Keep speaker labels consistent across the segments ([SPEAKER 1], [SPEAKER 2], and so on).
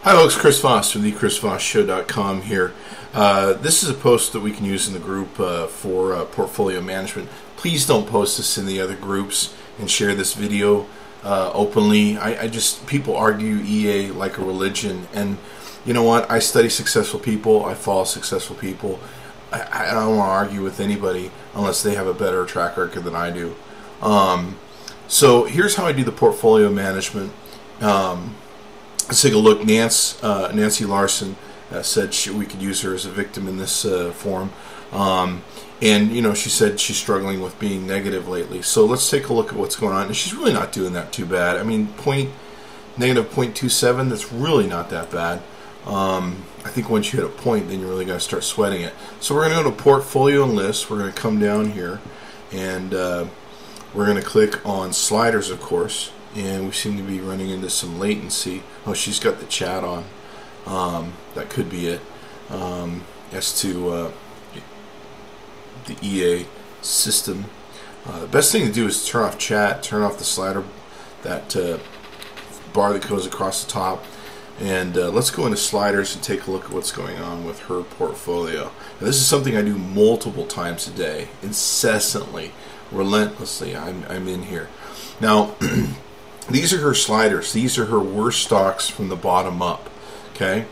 [SPEAKER 1] Hi folks, Chris Voss from the chrisvossshow.com here. This is a post that we can use in the group for portfolio management. Please don't post this in the other groups and share this video openly. People argue EA like a religion, and you know what? I study successful people. I follow successful people. I don't want to argue with anybody unless they have a better track record than I do. So here's how I do the portfolio management. Let's take a look. Nancy Larson said we could use her as a victim in this forum. And, you know, she said she's struggling with being negative lately. So let's take a look at what's going on. And she's really not doing that too bad. I mean, negative 0.27, that's really not that bad. I think once you hit a point, then you really got to start sweating it. So we're going to go to Portfolio and Lists. We're going to come down here, and we're going to click on Sliders, of course. And we seem to be running into some latency. Oh, she's got the chat on. That could be it. As to the EA system. The best thing to do is turn off chat, turn off the slider, that bar that goes across the top. And let's go into sliders and take a look at what's going on with her portfolio. Now, this is something I do multiple times a day, incessantly, relentlessly. I'm in here. Now, these are her sliders. These are her worst stocks from the bottom up. Okay?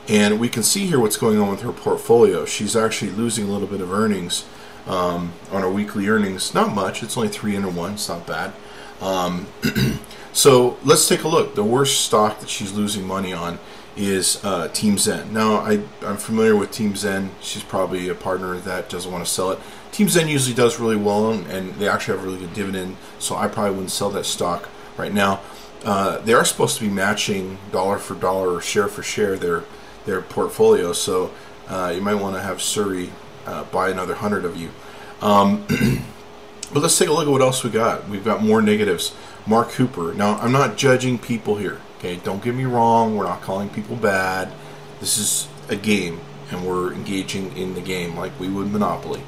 [SPEAKER 1] And we can see here what's going on with her portfolio. She's actually losing a little bit of earnings on her weekly earnings. Not much. It's only 301. It's not bad. So let's take a look. The worst stock that she's losing money on is TeamZen. Now, I'm familiar with TeamZen. She's probably a partner that doesn't want to sell it. TeamZen usually does really well, and they actually have a really good dividend, so I probably wouldn't sell that stock right now. They are supposed to be matching dollar for dollar or share for share their portfolio, so you might want to have Surrey buy another 100 of you. But let's take a look at what else we got. We've got more negatives. Mark Cooper. Now, I'm not judging people here. Okay, don't get me wrong. We're not calling people bad. This is a game, and we're engaging in the game like we would Monopoly.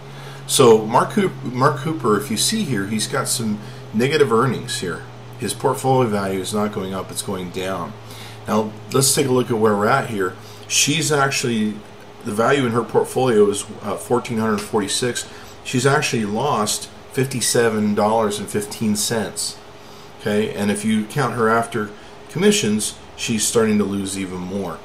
[SPEAKER 1] So Mark Cooper, if you see here, he's got some negative earnings here. His portfolio value is not going up, it's going down. Now, let's take a look at where we're at here. She's actually, the value in her portfolio is $1,446. She's actually lost $57.15. Okay, and if you count her after commissions, she's starting to lose even more.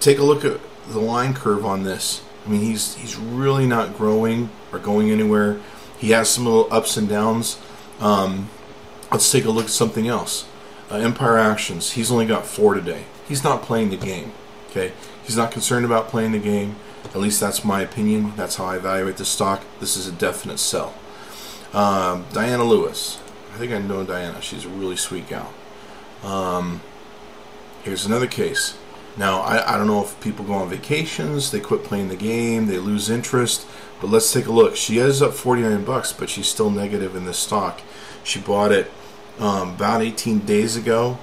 [SPEAKER 1] Take a look at the line curve on this. I mean, he's really not growing or going anywhere. He has some little ups and downs. Let's take a look at something else. Empire Actions. He's only got 4 today. He's not playing the game. Okay, he's not concerned about playing the game. At least that's my opinion. That's how I evaluate the stock. This is a definite sell. Diana Lewis. I think I know Diana. She's a really sweet gal. Here's another case. Now, I don't know if people go on vacations, they quit playing the game, they lose interest, but let's take a look. She is up 49 bucks, but she's still negative in this stock. She bought it about 18 days ago,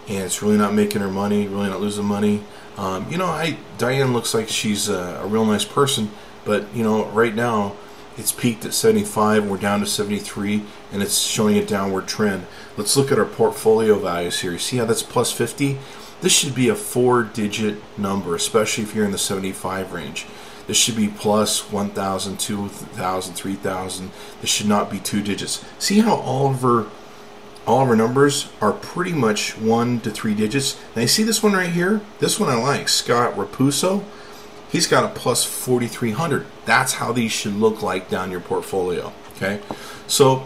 [SPEAKER 1] and it's really not making her money, really not losing money. You know, Diane looks like she's a real nice person, but, you know, right now, it's peaked at 75, we're down to 73, and it's showing a downward trend. Let's look at our portfolio values here. You see how that's plus 50? This should be a 4-digit number, especially if you're in the 75 range. This should be plus 1,000, 2,000, 3,000. This should not be 2 digits. See how all of our numbers are pretty much 1 to 3 digits? Now you see this one right here? This one I like, Scott Rapuso. He's got a plus 4,300. That's how these should look like down your portfolio. Okay, so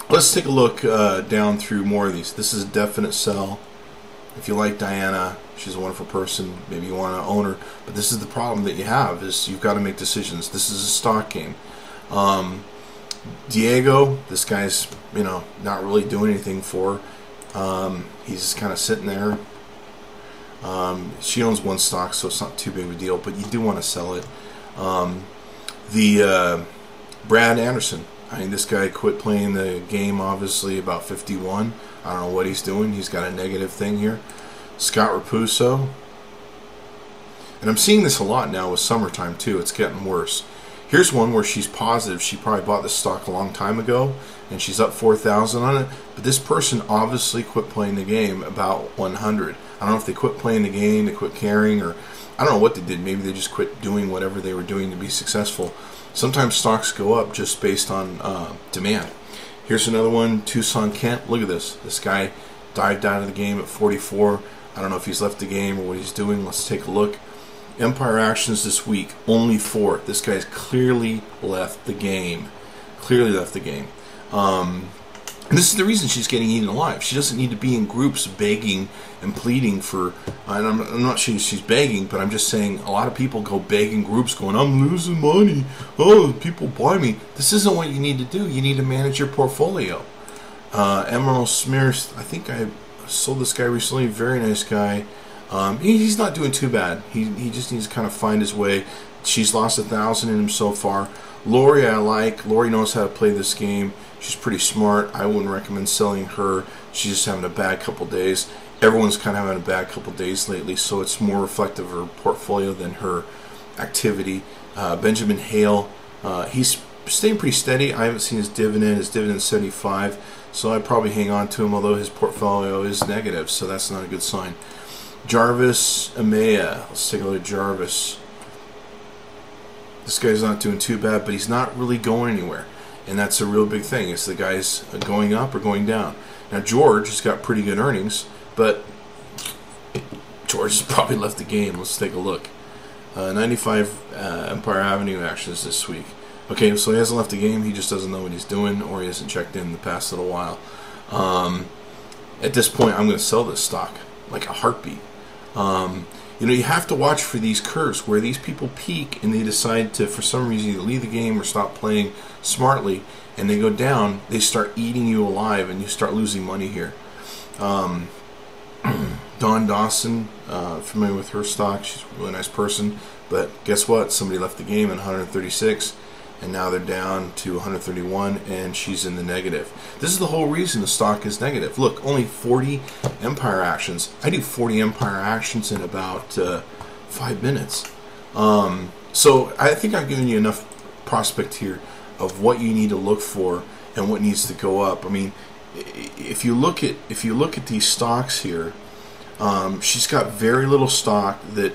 [SPEAKER 1] let's take a look down through more of these. This is a definite sell. If you like Diana, she's a wonderful person. Maybe you want to own her, but this is the problem that you have: is you've got to make decisions. This is a stock game. Diego, this guy's not really doing anything for her. He's kind of sitting there. She owns one stock, so it's not too big of a deal, but you do want to sell it. Brad Anderson. I mean, this guy quit playing the game, obviously, about 51. I don't know what he's doing. He's got a negative thing here. Scott Rapuso. And I'm seeing this a lot now with summertime, too. It's getting worse. Here's one where she's positive. She probably bought this stock a long time ago, and she's up 4,000 on it. But this person obviously quit playing the game about 100. I don't know if they quit playing the game, they quit caring, or I don't know what they did. Maybe they just quit doing whatever they were doing to be successful. Sometimes stocks go up just based on demand. Here's another one, Tucson Kent. Look at this. This guy dived out of the game at 44. I don't know if he's left the game or what he's doing. Let's take a look. Empire actions this week, only 4. This guy's clearly left the game. Clearly left the game. And this is the reason she's getting eaten alive. She doesn't need to be in groups begging and pleading for, and I'm not sure she's begging, but I'm just saying a lot of people go begging groups going, I'm losing money. Oh, people buy me. This isn't what you need to do. You need to manage your portfolio. Emerald Smith, I think I sold this guy recently. Very nice guy. He's not doing too bad. He just needs to kind of find his way. She's lost 1,000 in him so far. Lori I like. Lori knows how to play this game. She's pretty smart. I wouldn't recommend selling her. She's just having a bad couple days. Everyone's kind of having a bad couple days lately, so it's more reflective of her portfolio than her activity. Benjamin Hale, he's staying pretty steady. I haven't seen his dividend. His dividend's 75, so I'd probably hang on to him, although his portfolio is negative, so that's not a good sign. Jarvis Amaya. Let's take a look at Jarvis. This guy's not doing too bad, but he's not really going anywhere. And that's a real big thing. Is the guy's going up or going down? Now, George has got pretty good earnings, but George has probably left the game. Let's take a look. 95 Empire Avenue actions this week. Okay, so he hasn't left the game. He just doesn't know what he's doing, or he hasn't checked in the past little while. At this point, I'm going to sell this stock like a heartbeat. You have to watch for these curves where these people peak and they decide to, for some reason, either leave the game or stop playing smartly, and they go down. They start eating you alive, and you start losing money here. Dawn Dawson, familiar with her stock. She's a really nice person, but guess what? Somebody left the game at 136, and now they're down to 131, and she's in the negative. This is the whole reason the stock is negative. Look, only 40 Empire actions. I do 40 Empire actions in about 5 minutes. So I think I've given you enough prospect here of what you need to look for and what needs to go up. I mean, if you look at these stocks here, she's got very little stock that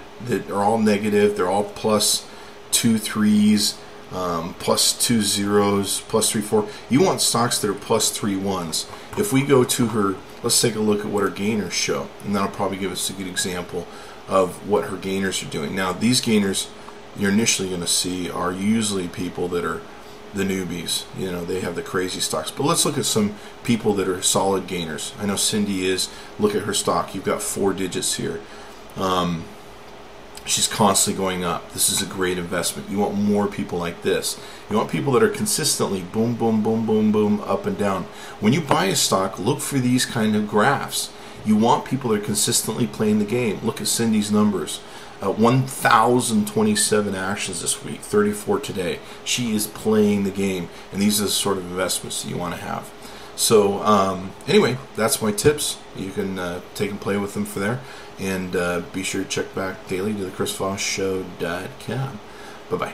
[SPEAKER 1] are all negative. They're all plus 2 3s. Plus 2 zeros, plus 3 4. You want stocks that are plus 3 1s. If we go to her, let's take a look at what her gainers show, and that'll probably give us a good example of what her gainers are doing. Now, these gainers you're initially going to see are usually people that are the newbies. They have the crazy stocks. But let's look at some people that are solid gainers. I know Cindy is. Look at her stock. You've got 4 digits here. She's constantly going up. This is a great investment. You want more people like this. You want people that are consistently boom, boom, boom, boom, boom, up and down. When you buy a stock, look for these kind of graphs. You want people that are consistently playing the game. Look at Cindy's numbers. 1,027 actions this week, 34 today. She is playing the game, and these are the sort of investments that you want to have. So anyway, that's my tips. You can take and play with them for there. And be sure to check back daily to the ChrisVossShow.com. Bye-bye.